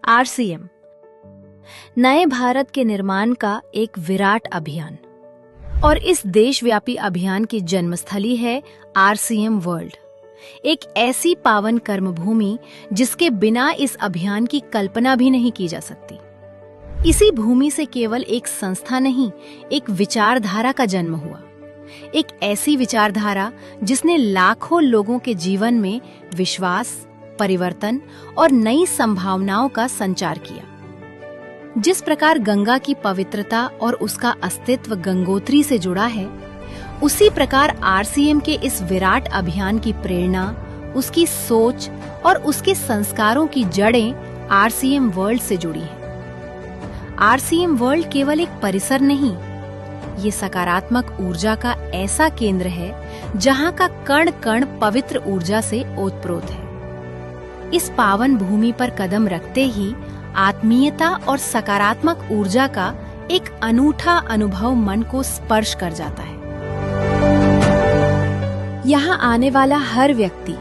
RCM नए भारत के निर्माण का एक विराट अभियान और इस देशव्यापी अभियान की जन्मस्थली है आरसीएम वर्ल्ड, एक ऐसी पावन कर्मभूमि जिसके बिना इस अभियान की कल्पना भी नहीं की जा सकती। इसी भूमि से केवल एक संस्था नहीं, एक विचारधारा का जन्म हुआ, एक ऐसी विचारधारा जिसने लाखों लोगों के जीवन में विश्वास, परिवर्तन और नई संभावनाओं का संचार किया। जिस प्रकार गंगा की पवित्रता और उसका अस्तित्व गंगोत्री से जुड़ा है, उसी प्रकार आरसीएम के इस विराट अभियान की प्रेरणा, उसकी सोच और उसके संस्कारों की जड़ें आरसीएम वर्ल्ड से जुड़ी हैं। आरसीएम वर्ल्ड केवल एक परिसर नहीं, ये सकारात्मक ऊर्जा का ऐसा केंद्र है जहां का कण कण पवित्र ऊर्जा से ओतप्रोत है। इस पावन भूमि पर कदम रखते ही आत्मीयता और सकारात्मक ऊर्जा का एक अनूठा अनुभव मन को स्पर्श कर जाता है। यहाँ आने वाला हर व्यक्ति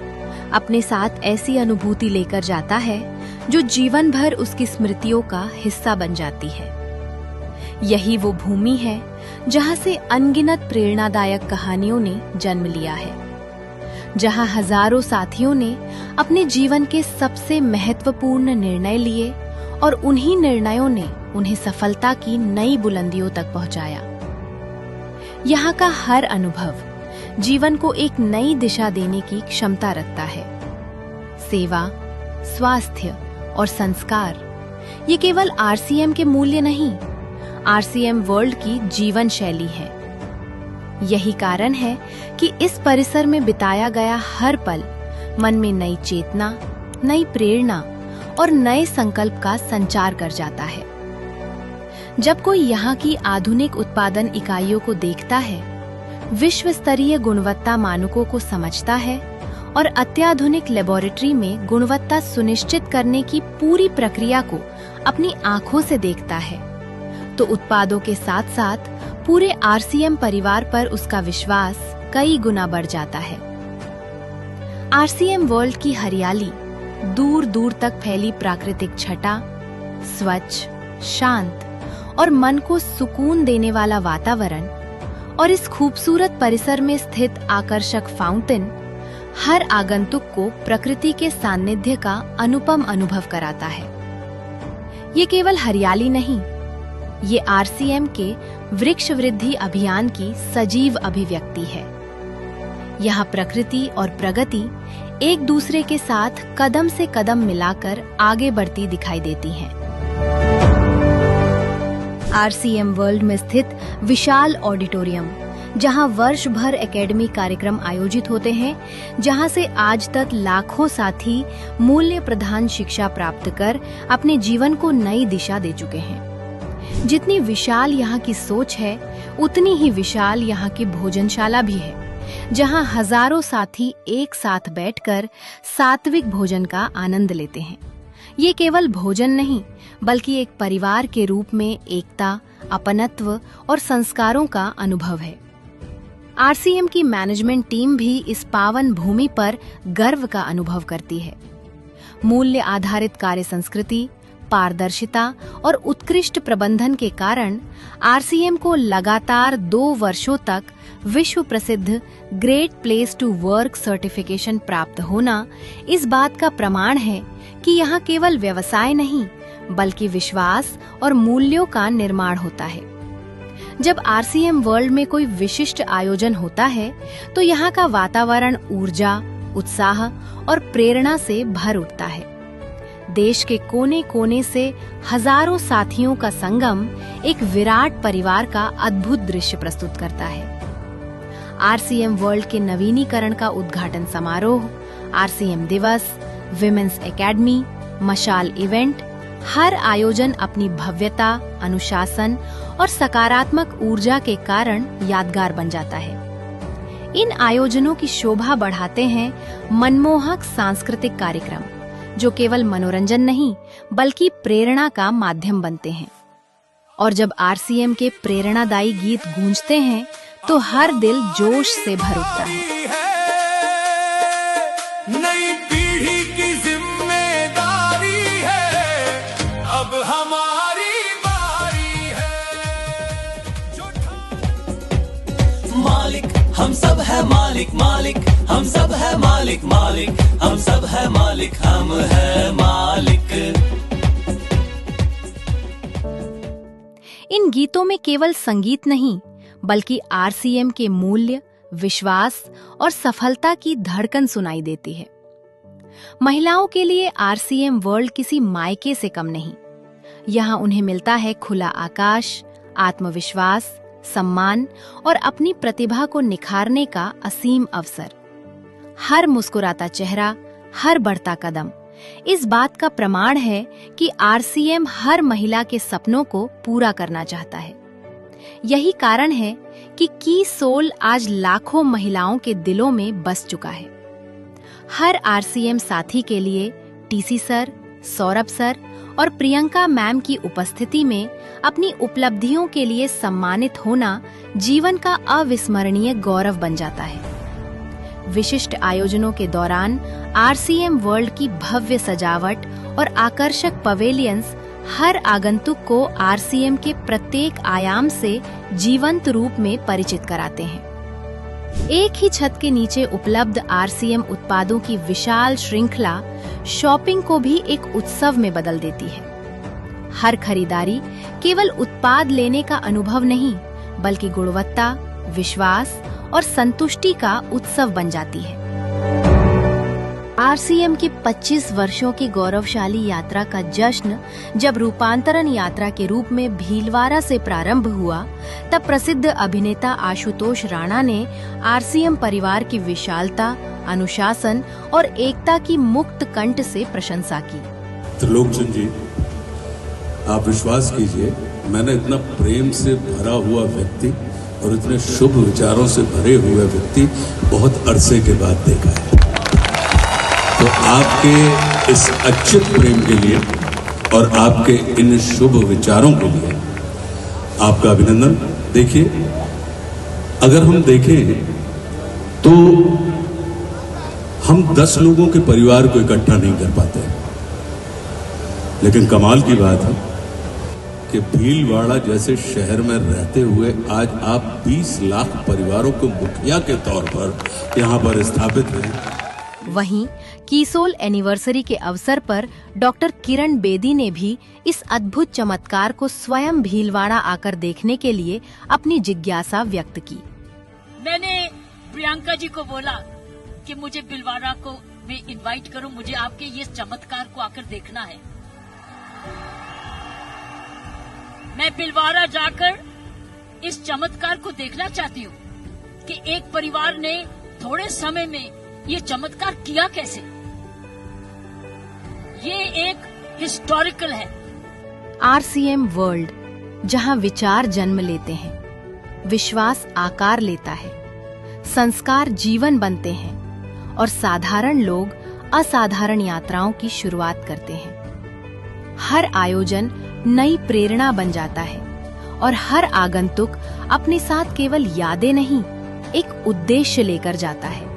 अपने साथ ऐसी अनुभूति लेकर जाता है जो जीवन भर उसकी स्मृतियों का हिस्सा बन जाती है। यही वो भूमि है जहाँ से अनगिनत प्रेरणादायक कहानियों ने जन्म लिया है, जहाँ हजारों साथियों ने अपने जीवन के सबसे महत्वपूर्ण निर्णय लिए और उन्हीं निर्णयों ने उन्हें सफलता की नई बुलंदियों तक पहुंचाया। यहाँ का हर अनुभव जीवन को एक नई दिशा देने की क्षमता रखता है। सेवा, स्वास्थ्य और संस्कार ये केवल आरसीएम के मूल्य नहीं, आरसीएम वर्ल्ड की जीवन शैली है। यही कारण है कि इस परिसर में बिताया गया हर पल मन में नई चेतना, नई प्रेरणा और नए संकल्प का संचार कर जाता है। जब कोई यहाँ की आधुनिक उत्पादन इकाइयों को देखता है, विश्व स्तरीय गुणवत्ता मानकों को समझता है और अत्याधुनिक लेबोरेटरी में गुणवत्ता सुनिश्चित करने की पूरी प्रक्रिया को अपनी आंखों से देखता है, तो उत्पादों के साथ साथ पूरे आरसीएम परिवार पर उसका विश्वास कई गुना बढ़ जाता है। आरसीएम वर्ल्ड की हरियाली, दूर दूर तक फैली प्राकृतिक छटा, स्वच्छ, शांत और मन को सुकून देने वाला वातावरण और इस खूबसूरत परिसर में स्थित आकर्षक फाउंटेन हर आगंतुक को प्रकृति के सानिध्य का अनुपम अनुभव कराता है। ये केवल हरियाली नहीं, ये आरसीएम के वृक्ष वृद्धि अभियान की सजीव अभिव्यक्ति है। यहाँ प्रकृति और प्रगति एक दूसरे के साथ कदम से कदम मिलाकर आगे बढ़ती दिखाई देती हैं। आरसीएम वर्ल्ड में स्थित विशाल ऑडिटोरियम, जहाँ वर्ष भर एकेडमी कार्यक्रम आयोजित होते हैं, जहाँ से आज तक लाखों साथी मूल्य प्रधान शिक्षा प्राप्त कर अपने जीवन को नई दिशा दे चुके हैं। जितनी विशाल यहाँ की सोच है, उतनी ही विशाल यहाँ की भोजनशाला भी है, जहाँ हजारों साथी एक साथ बैठकर सात्विक भोजन का आनंद लेते हैं। ये केवल भोजन नहीं, बल्कि एक परिवार के रूप में एकता, अपनत्व और संस्कारों का अनुभव है। आरसीएम की मैनेजमेंट टीम भी इस पावन भूमि पर गर्व का अनुभव करती है। मूल्य आधारित कार्य संस्कृति, पारदर्शिता और उत्कृष्ट प्रबंधन के कारण आरसीएम को लगातार 2 वर्षों तक विश्व प्रसिद्ध great place to work certification प्राप्त होना इस बात का प्रमाण है कि यहाँ केवल व्यवसाय नहीं, बल्कि विश्वास और मूल्यों का निर्माण होता है। जब आरसीएम वर्ल्ड में कोई विशिष्ट आयोजन होता है, तो यहाँ का वातावरण ऊर्जा, उत्साह और प्रेरणा से भर उठता है। देश के कोने कोने से हजारों साथियों का संगम एक विराट परिवार का अद्भुत दृश्य प्रस्तुत करता है। आरसीएम वर्ल्ड के नवीनीकरण का उद्घाटन समारोह, आरसीएम दिवस, विमेंस एकेडमी, मशाल इवेंट, हर आयोजन अपनी भव्यता, अनुशासन और सकारात्मक ऊर्जा के कारण यादगार बन जाता है। इन आयोजनों की शोभा बढ़ाते हैं मनमोहक सांस्कृतिक कार्यक्रम, जो केवल मनोरंजन नहीं, बल्कि प्रेरणा का माध्यम बनते हैं। और जब आरसीएम के प्रेरणादायी गीत गूंजते हैं, तो हर दिल जोश से भर उठता है। नई पीढ़ी की जिम्मेदारी है, हम सब है मालिक मालिक, हम सब है मालिक मालिक, हम सब है मालिक, हम है मालिक। इन गीतों में केवल संगीत नहीं बल्कि आरसीएम के मूल्य, विश्वास और सफलता की धड़कन सुनाई देती है। महिलाओं के लिए आरसीएम वर्ल्ड किसी मायके से कम नहीं। यहाँ उन्हें मिलता है खुला आकाश, आत्मविश्वास, सम्मान और अपनी प्रतिभा को निखारने का असीम अवसर। हर मुस्कुराता चेहरा, हर बढ़ता कदम इस बात का प्रमाण है कि आरसीएम हर महिला के सपनों को पूरा करना चाहता है। यही कारण है कि की सोल आज लाखों महिलाओं के दिलों में बस चुका है। हर आरसीएम साथी के लिए टीसी सर, सौरभ सर और प्रियंका मैम की उपस्थिति में अपनी उपलब्धियों के लिए सम्मानित होना जीवन का अविस्मरणीय गौरव बन जाता है। विशिष्ट आयोजनों के दौरान आरसीएम वर्ल्ड की भव्य सजावट और आकर्षक पवेलियंस हर आगंतुक को आरसीएम के प्रत्येक आयाम से जीवंत रूप में परिचित कराते हैं। एक ही छत के नीचे उपलब्ध आरसीएम उत्पादों की विशाल श्रृंखला शॉपिंग को भी एक उत्सव में बदल देती है। हर खरीदारी केवल उत्पाद लेने का अनुभव नहीं बल्कि गुणवत्ता, विश्वास और संतुष्टि का उत्सव बन जाती है। आरसीएम की 25 वर्षों की गौरवशाली यात्रा का जश्न जब रूपांतरण यात्रा के रूप में भीलवाड़ा से प्रारंभ हुआ, तब प्रसिद्ध अभिनेता आशुतोष राणा ने आरसीएम परिवार की विशालता, अनुशासन और एकता की मुक्त कंठ से प्रशंसा की। त्रिलोकचंद जी, आप विश्वास कीजिए, मैंने इतना प्रेम से भरा हुआ व्यक्ति और इतने शुभ विचारों से भरे हुए व्यक्ति बहुत अरसे के बाद देखा है। तो आपके इस अच्युत प्रेम के लिए और आपके इन शुभ विचारों के लिए आपका अभिनंदन। देखिए, अगर हम देखें तो हम 10 लोगों के परिवार को इकट्ठा नहीं कर पाते, लेकिन कमाल की बात है कि भीलवाड़ा जैसे शहर में रहते हुए आज आप 20 लाख परिवारों को मुखिया के तौर पर यहाँ पर स्थापित हैं। वहीं कीसोल एनिवर्सरी के अवसर पर डॉक्टर किरण बेदी ने भी इस अद्भुत चमत्कार को स्वयं भीलवाड़ा आकर देखने के लिए अपनी जिज्ञासा व्यक्त की। मैंने प्रियंका जी को बोला कि मुझे भीलवाड़ा को में इनवाइट करो, मुझे आपके ये चमत्कार को आकर देखना है। मैं भीलवाड़ा जाकर इस चमत्कार को देखना चाहती हूँ कि एक परिवार ने थोड़े समय में ये चमत्कार किया कैसे। ये एक हिस्टोरिकल है। आरसीएम वर्ल्ड, जहां विचार जन्म लेते हैं, विश्वास आकार लेता है, संस्कार जीवन बनते हैं और साधारण लोग असाधारण यात्राओं की शुरुआत करते हैं। हर आयोजन नई प्रेरणा बन जाता है और हर आगंतुक अपने साथ केवल यादें नहीं, एक उद्देश्य लेकर जाता है।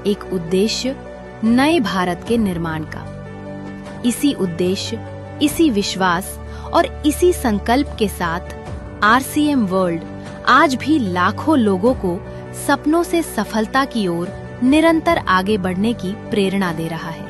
एक उद्देश्य नए भारत के निर्माण का। इसी उद्देश्य, इसी विश्वास और इसी संकल्प के साथ आरसीएम वर्ल्ड आज भी लाखों लोगों को सपनों से सफलता की ओर निरंतर आगे बढ़ने की प्रेरणा दे रहा है।